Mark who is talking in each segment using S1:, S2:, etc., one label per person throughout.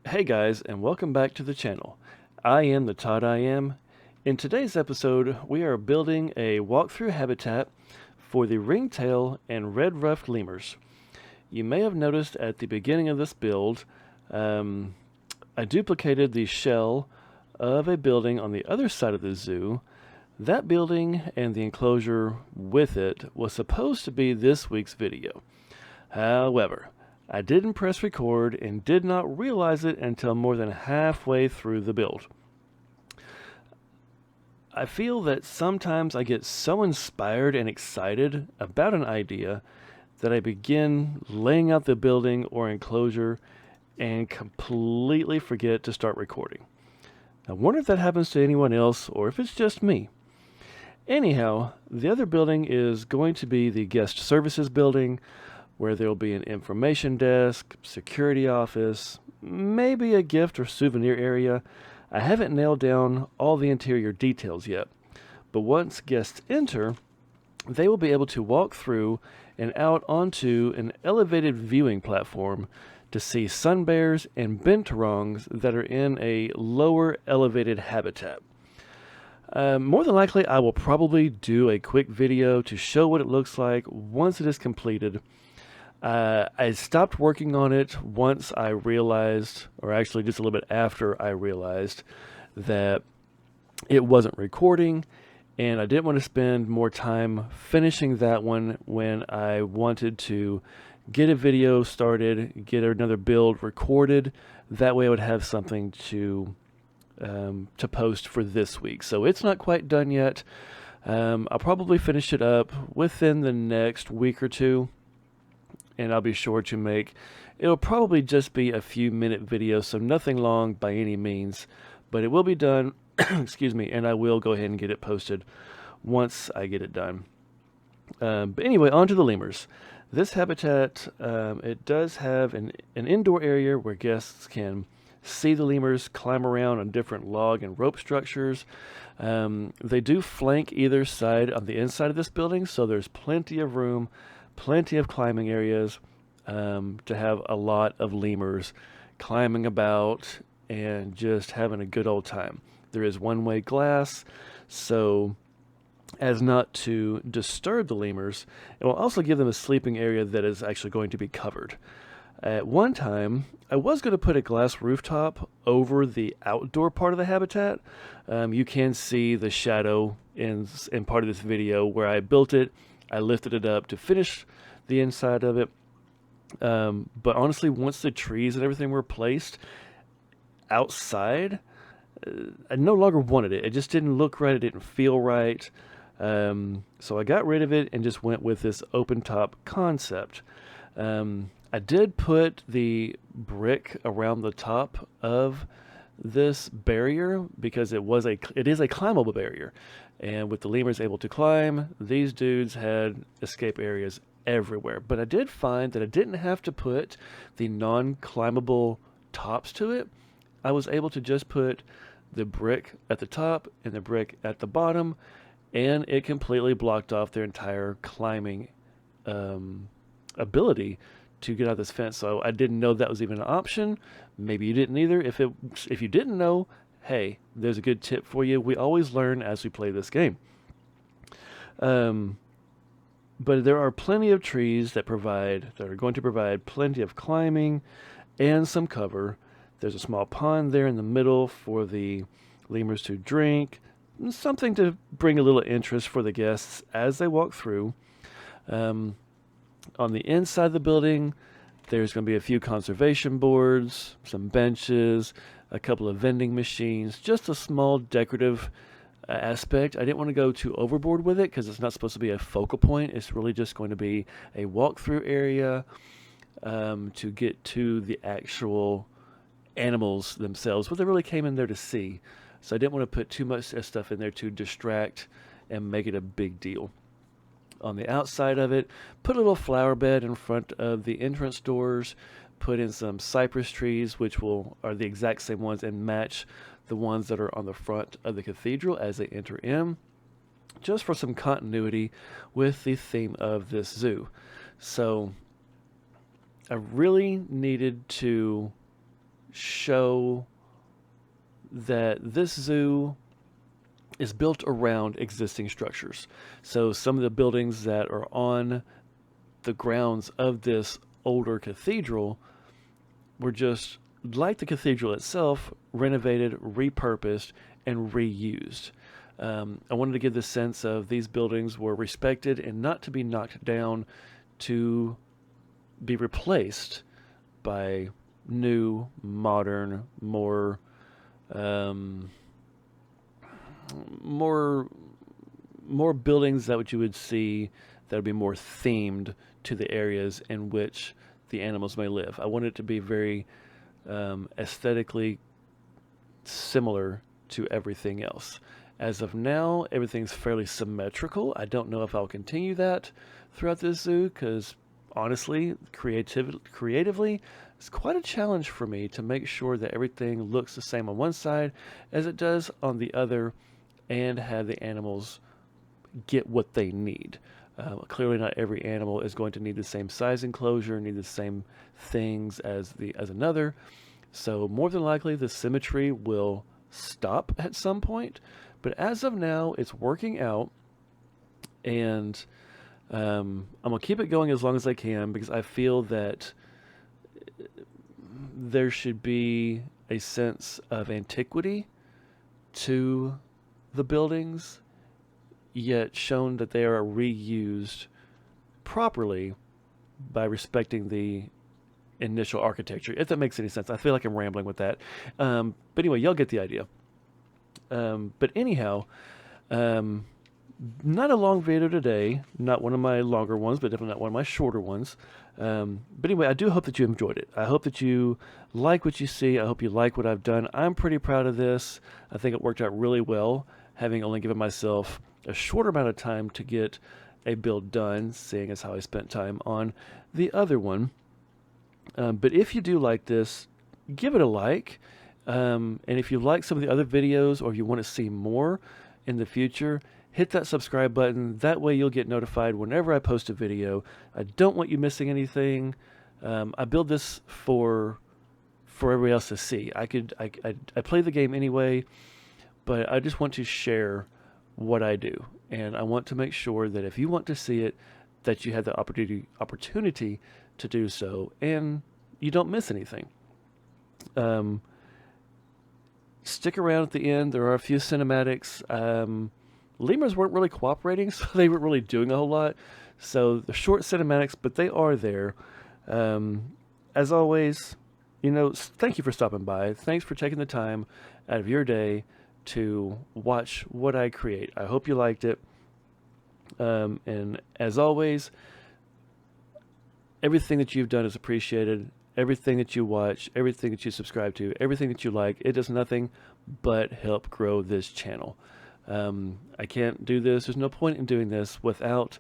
S1: Hey guys, and welcome back to the channel. I am the Todd I Am. In today's episode, we are building a walkthrough habitat for the ringtail and red-ruffed lemurs. You may have noticed at the beginning of this build, I duplicated the shell of a building on the other side of the zoo. That building and the enclosure with it was supposed to be this week's video. However, I didn't press record and did not realize it until more than halfway through the build. I feel that sometimes I get so inspired and excited about an idea that I begin laying out the building or enclosure and completely forget to start recording. I wonder if that happens to anyone else or if it's just me. Anyhow, the other building is going to be the guest services building, where there will be an information desk, security office, maybe a gift or souvenir area. I haven't nailed down all the interior details yet, but once guests enter, they will be able to walk through and out onto an elevated viewing platform to see sun bears and binturongs that are in a lower elevated habitat. More than likely, I will probably do a quick video to show what it looks like once it is completed. I stopped working on it once I realized, or actually just a little bit after I realized, that it wasn't recording, and I didn't want to spend more time finishing that one when I wanted to get a video started, get another build recorded. That way I would have something to post for this week. So it's not quite done yet. I'll probably finish it up within the next week or two, and I'll be sure to make, it'll probably just be a few minute videos, so nothing long by any means, but it will be done, excuse me, and I will go ahead and get it posted once I get it done. But anyway, on to the lemurs. This habitat, it does have an indoor area where guests can see the lemurs climb around on different log and rope structures. They do flank either side on the inside of this building, so there's plenty of room, plenty of climbing areas to have a lot of lemurs climbing about and just having a good old time. There is one-way glass, so as not to disturb the lemurs, it will also give them a sleeping area that is actually going to be covered. At one time, I was going to put a glass rooftop over the outdoor part of the habitat. You can see the shadow in part of this video where I built it. I lifted it up to finish the inside of it. But honestly, once the trees and everything were placed outside, I no longer wanted it. It just didn't look right. It didn't feel right. So I got rid of it and just went with this open top concept. I did put the brick around the top of this barrier because it is a climbable barrier, and with the lemurs able to climb, these dudes had escape areas everywhere. But I did find that I didn't have to put the non-climbable tops to it. I was able to just put the brick at the top and the brick at the bottom, and it completely blocked off their entire climbing ability to get out of this fence. So I didn't know that was even an option. Maybe you didn't either. If you didn't know, hey, there's a good tip for you. We always learn as we play this game. But there are plenty of trees that are going to provide plenty of climbing and some cover. There's a small pond there in the middle for the lemurs to drink, something to bring a little interest for the guests as they walk through. On the inside of the building, there's going to be a few conservation boards, some benches, a couple of vending machines, just a small decorative aspect. I didn't want to go too overboard with it because it's not supposed to be a focal point. It's really just going to be a walkthrough area to get to the actual animals themselves, what they really came in there to see. So I didn't want to put too much stuff in there to distract and make it a big deal. On the outside of it, put a little flower bed in front of the entrance doors, put in some cypress trees, which are the exact same ones and match the ones that are on the front of the cathedral as they enter in, just for some continuity with the theme of this zoo. So I really needed to show that this zoo is built around existing structures. So some of the buildings that are on the grounds of this older cathedral were just like the cathedral itself, renovated, repurposed, and reused. I wanted to give the sense of these buildings were respected and not to be knocked down to be replaced by new, modern, more buildings that what you would see that would be more themed to the areas in which the animals may live. I want it to be very aesthetically similar to everything else. As of now, everything's fairly symmetrical. I don't know if I'll continue that throughout this zoo because honestly, creatively, it's quite a challenge for me to make sure that everything looks the same on one side as it does on the other and have the animals get what they need. Clearly not every animal is going to need the same size enclosure, need the same things as another. So more than likely the symmetry will stop at some point. But as of now, it's working out, and I'm going to keep it going as long as I can because I feel that there should be a sense of antiquity to the buildings, yet shown that they are reused properly by respecting the initial architecture, if that makes any sense. I feel like I'm rambling with that. But anyway, y'all get the idea. But anyhow, not a long video today, not one of my longer ones, but definitely not one of my shorter ones. But anyway, I do hope that you enjoyed it. I hope that you like what you see. I hope you like what I've done. I'm pretty proud of this. I think it worked out really well, having only given myself a short amount of time to get a build done, seeing as how I spent time on the other one. But if you do like this, give it a like. And if you like some of the other videos or if you want to see more in the future, hit that subscribe button. That way you'll get notified whenever I post a video. I don't want you missing anything. I build this for everybody else to see. I play the game anyway, but I just want to share what I do. And I want to make sure that if you want to see it, that you have the opportunity to do so and you don't miss anything. Stick around at the end. There are a few cinematics. Lemurs weren't really cooperating, so they weren't really doing a whole lot. So the short cinematics, but they are there. As always, thank you for stopping by. Thanks for taking the time out of your day to watch what I create. I hope you liked it. And as always, everything that you've done is appreciated. Everything that you watch, everything that you subscribe to, everything that you like, it does nothing but help grow this channel. I can't do this. There's no point in doing this without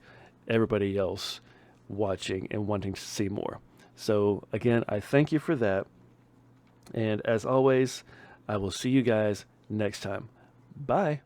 S1: everybody else watching and wanting to see more. So again, I thank you for that. And as always, I will see you guys next time. Bye.